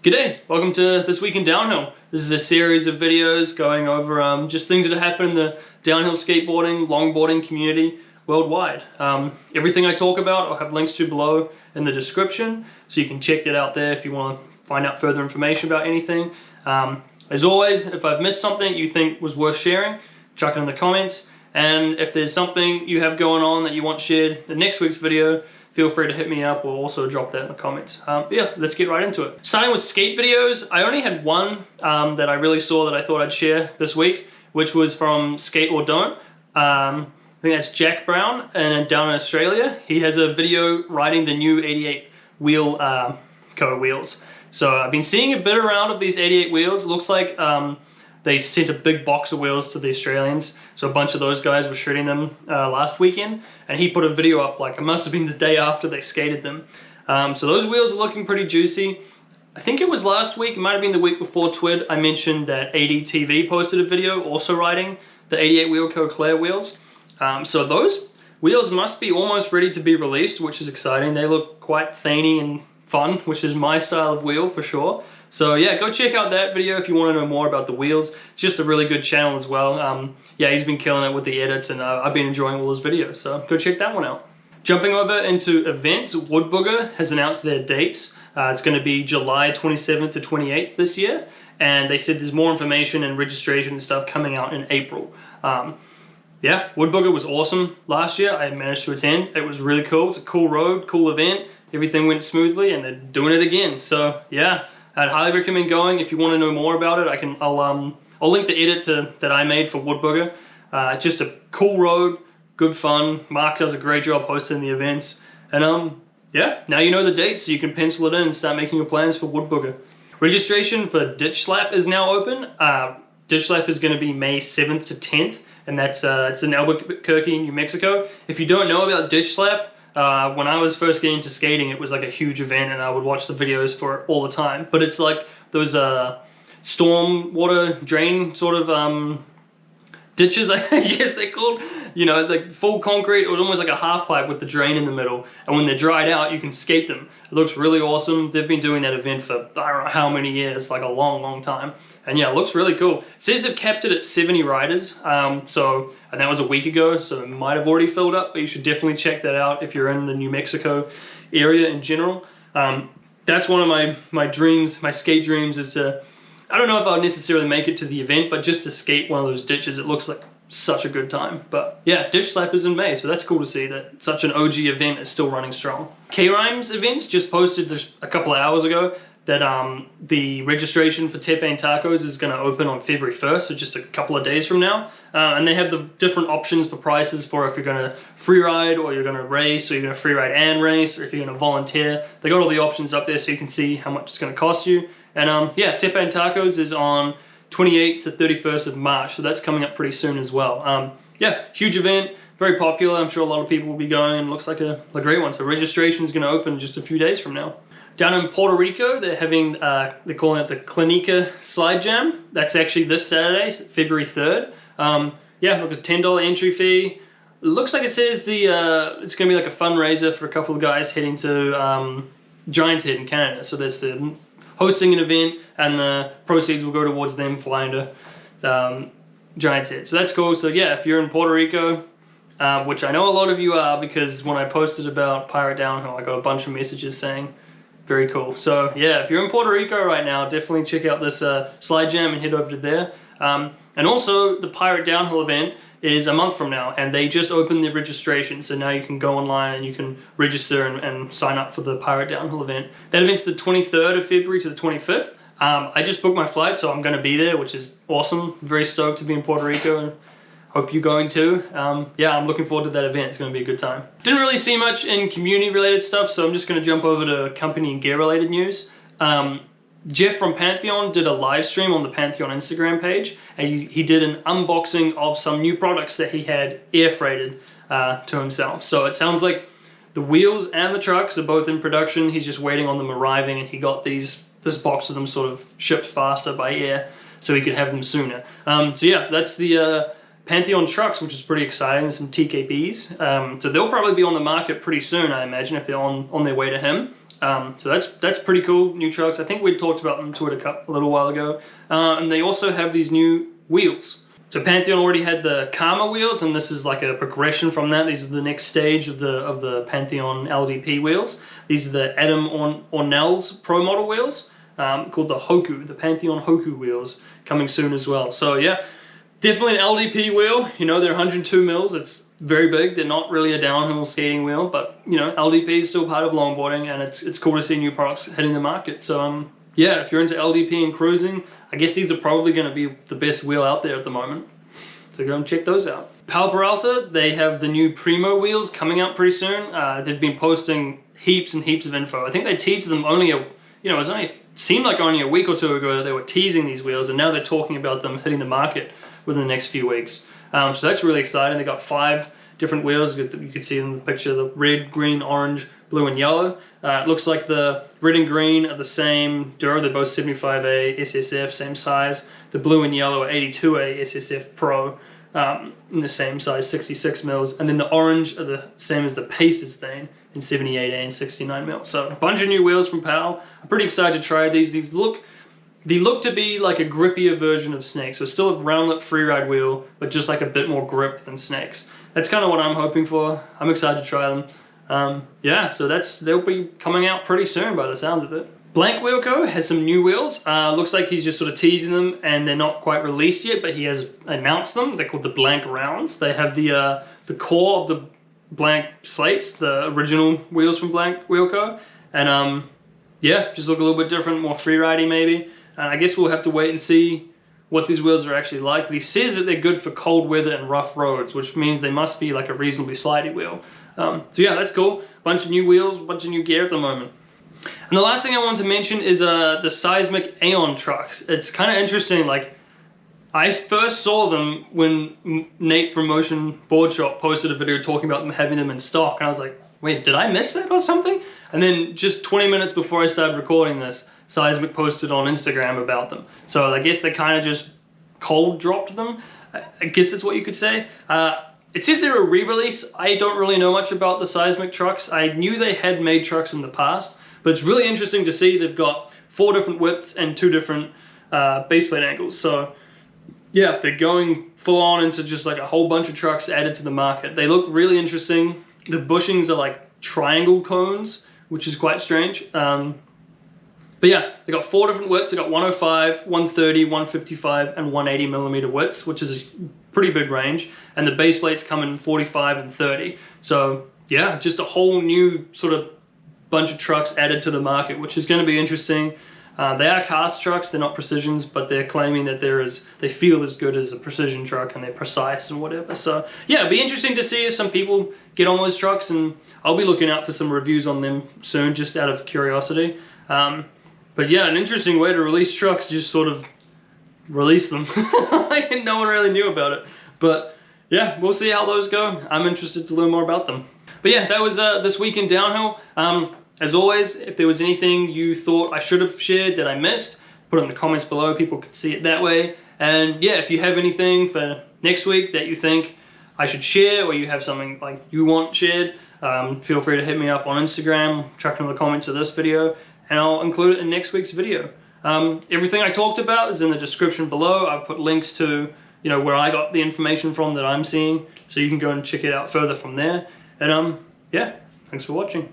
G'day, welcome to This Week in Downhill. This is a series of videos going over just things that happen in the downhill skateboarding, longboarding community worldwide. Everything I talk about I'll have links to below in the description, so you can check that out there if you want to find out further information about anything. As always, if I've missed something you think was worth sharing, chuck it in the comments. And if there's something you have going on that you want shared in next week's video, feel free to hit me up or also drop that in the comments. Yeah, let's get right into it. Starting with skate videos, I only had one that I really saw that I thought I'd share this week, which was from Skate or Don't. I think that's Jack Brown, and down in Australia, he has a video riding the new 88 wheel wheels. So I've been seeing a bit around of these 88 wheels. It looks like they sent a big box of wheels to the Australians, so a bunch of those guys were shooting them last weekend, and he put a video up, like it must have been the day after they skated them. So those wheels are looking pretty juicy. I think it was last week, it might have been the week before TWID, I mentioned that ADTV posted a video also riding the 88 Wheelco Claire wheels. So those wheels must be almost ready to be released, which is exciting. They look quite zany and fun, which is my style of wheel for sure. So yeah, go check out that video if you want to know more about the wheels. It's just a really good channel as well. Yeah, he's been killing it with the edits, and I've been enjoying all his videos, so go check that one out. Jumping over into events, Woodbooger has announced their dates. It's going to be July 27th to 28th this year, and they said there's more information and registration and stuff coming out in April. Yeah, Woodbooger was awesome last year. I managed to attend. It was really cool. It's a cool road, cool event. Everything went smoothly, and they're doing it again. So yeah, I'd highly recommend going. If you want to know more about it, I'll link the edit that I made for Woodbooger. Just a cool road, good fun. Mark does a great job hosting the events, and yeah, now you know the dates, so you can pencil it in and start making your plans for Woodbooger. Registration for Ditch Slap is now open. Ditch Slap is going to be May 7th to 10th, and that's it's in Albuquerque, New Mexico. If you don't know about Ditch Slap, when I was first getting into skating, it was like a huge event, and I would watch the videos for it all the time. But it's like those storm water drain sort of ditches, I guess they're called. You know, like full concrete. It was almost like a half pipe with the drain in the middle, and when they're dried out, you can skate them. It looks really awesome. They've been doing that event for I don't know how many years, like a long time. And yeah, it looks really cool. It says they've kept it at 70 riders, and that was a week ago, so it might have already filled up, but you should definitely check that out if you're in the New Mexico area in general. That's one of my dreams, my skate dreams, is to, I don't know if I would necessarily make it to the event, but just to skate one of those ditches. It looks like such a good time. But yeah, Ditch Slap is in May, so that's cool to see that such an OG event is still running strong. K-Rhymes events just posted just a couple of hours ago that the registration for Tepe Tacos is going to open on February 1st, so just a couple of days from now. And they have the different options for prices for if you're going to free ride, or you're going to race, or you're going to free ride and race, or if you're going to volunteer. They got all the options up there so you can see how much it's going to cost you. And yeah, Tepe Tacos is on 28th to 31st of March, so that's coming up pretty soon as well. Yeah, huge event, very popular. I'm sure a lot of people will be going, and looks like a great one. So registration is going to open just a few days from now. Down in Puerto Rico, they're having, they're calling it the Clinica Slide Jam. That's actually this Saturday, February 3rd. Yeah, look, a $10 entry fee. It looks like it says it's going to be like a fundraiser for a couple of guys heading to Giant's Head in Canada. So there's the hosting an event, and the proceeds will go towards them flying to Giant's Head. So that's cool. So yeah, if you're in Puerto Rico, which I know a lot of you are, because when I posted about Pirate Downhill, I got a bunch of messages saying, very cool. So yeah, if you're in Puerto Rico right now, definitely check out this Slide Jam and head over to there. And also, the Pirate Downhill event is a month from now, and they just opened the registration, so now you can go online and you can register and sign up for the Pirate Downhill event. That event's the 23rd of February to the 25th. I just booked my flight, so I'm going to be there, which is awesome. Very stoked to be in Puerto Rico, and hope you're going too. Yeah, I'm looking forward to that event. It's going to be a good time. Didn't really see much in community related stuff, so I'm just going to jump over to company and gear related news. Jeff from Pantheon did a live stream on the Pantheon Instagram page, and he did an unboxing of some new products that he had air freighted to himself. So it sounds like the wheels and the trucks are both in production. He's just waiting on them arriving, and he got this box of them sort of shipped faster by air so he could have them sooner. So yeah, that's the Pantheon Trucks, which is pretty exciting, some TKBs. So they'll probably be on the market pretty soon, I imagine, if they're on their way to him. So that's pretty cool, new trucks. I think we talked about them on TWID a little while ago. And they also have these new wheels. So Pantheon already had the Karma wheels, and this is like a progression from that. These are the next stage of the Pantheon LDP wheels. These are the Adam Ornell's Pro model wheels, called the Hoku, the Pantheon Hoku wheels, coming soon as well. So yeah, definitely an LDP wheel. You know, they're 102 mils. It's very big. They're not really a downhill skating wheel, but you know, LDP is still part of longboarding, and it's cool to see new products hitting the market. So yeah, if you're into LDP and cruising, I guess these are probably going to be the best wheel out there at the moment. So go and check those out. Powell, they have the new Primo wheels coming out pretty soon. They've been posting heaps and heaps of info. I think they teased them seemed like only a week or two ago that they were teasing these wheels, and now they're talking about them hitting the market within the next few weeks. So that's really exciting. They got 5 different wheels. You could see in the picture the red, green, orange, blue, and yellow. It looks like the red and green are the same Dura. They're both 75A SSF, same size. The blue and yellow are 82A SSF Pro, in the same size, 66 mils. And then the orange are the same as the pasted stain in 78A and 69 mils. So a bunch of new wheels from Powell. I'm pretty excited to try these. They look to be like a grippier version of Snakes. So still a round lip freeride wheel, but just like a bit more grip than Snakes. That's kind of what I'm hoping for. I'm excited to try them. Yeah, so they'll be coming out pretty soon by the sounds of it. Blank Wheelco has some new wheels. Looks like he's just sort of teasing them, and they're not quite released yet, but he has announced them. They're called the Blank Rounds. They have the core of the Blank Slates, the original wheels from Blank Wheelco, and yeah, just look a little bit different, more freeridey maybe. I guess we'll have to wait and see what these wheels are actually like, but he says that they're good for cold weather and rough roads, which means they must be like a reasonably slidey wheel. So yeah, that's cool. Bunch of new wheels, bunch of new gear at the moment. And the last thing I wanted to mention is the Seismic Aeon trucks. It's kind of interesting, like, I first saw them when Nate from Motion Board Shop posted a video talking about them having them in stock, and I was like, wait, did I miss that or something? And then just 20 minutes before I started recording this, Seismic posted on Instagram about them. So I guess they kind of just cold dropped them. I guess that's what you could say. It says they're a re-release. I don't really know much about the Seismic trucks. I knew they had made trucks in the past, but it's really interesting to see they've got 4 different widths and 2 different base plate angles. So yeah, they're going full on into just like a whole bunch of trucks added to the market. They look really interesting. The bushings are like triangle cones, which is quite strange. But yeah, they got 4 different widths. They got 105, 130, 155, and 180 millimeter widths, which is a pretty big range. And the base plates come in 45 and 30. So yeah, just a whole new sort of bunch of trucks added to the market, which is going to be interesting. They are cast trucks, they're not precisions, but they're claiming that they feel as good as a precision truck, and they're precise and whatever. So yeah, it'd be interesting to see if some people get on those trucks, and I'll be looking out for some reviews on them soon, just out of curiosity. But yeah, an interesting way to release trucks, just sort of release them. Like, no one really knew about it. But yeah, we'll see how those go. I'm interested to learn more about them. But yeah, that was this week in downhill. As always, if there was anything you thought I should have shared that I missed, put it in the comments below. People could see it that way. And yeah, if you have anything for next week that you think I should share, or you have something like you want shared, feel free to hit me up on Instagram, chuck in the comments of this video, and I'll include it in next week's video. Everything I talked about is in the description below. I've put links to, you know, where I got the information from that I'm seeing, so you can go and check it out further from there. And yeah, thanks for watching.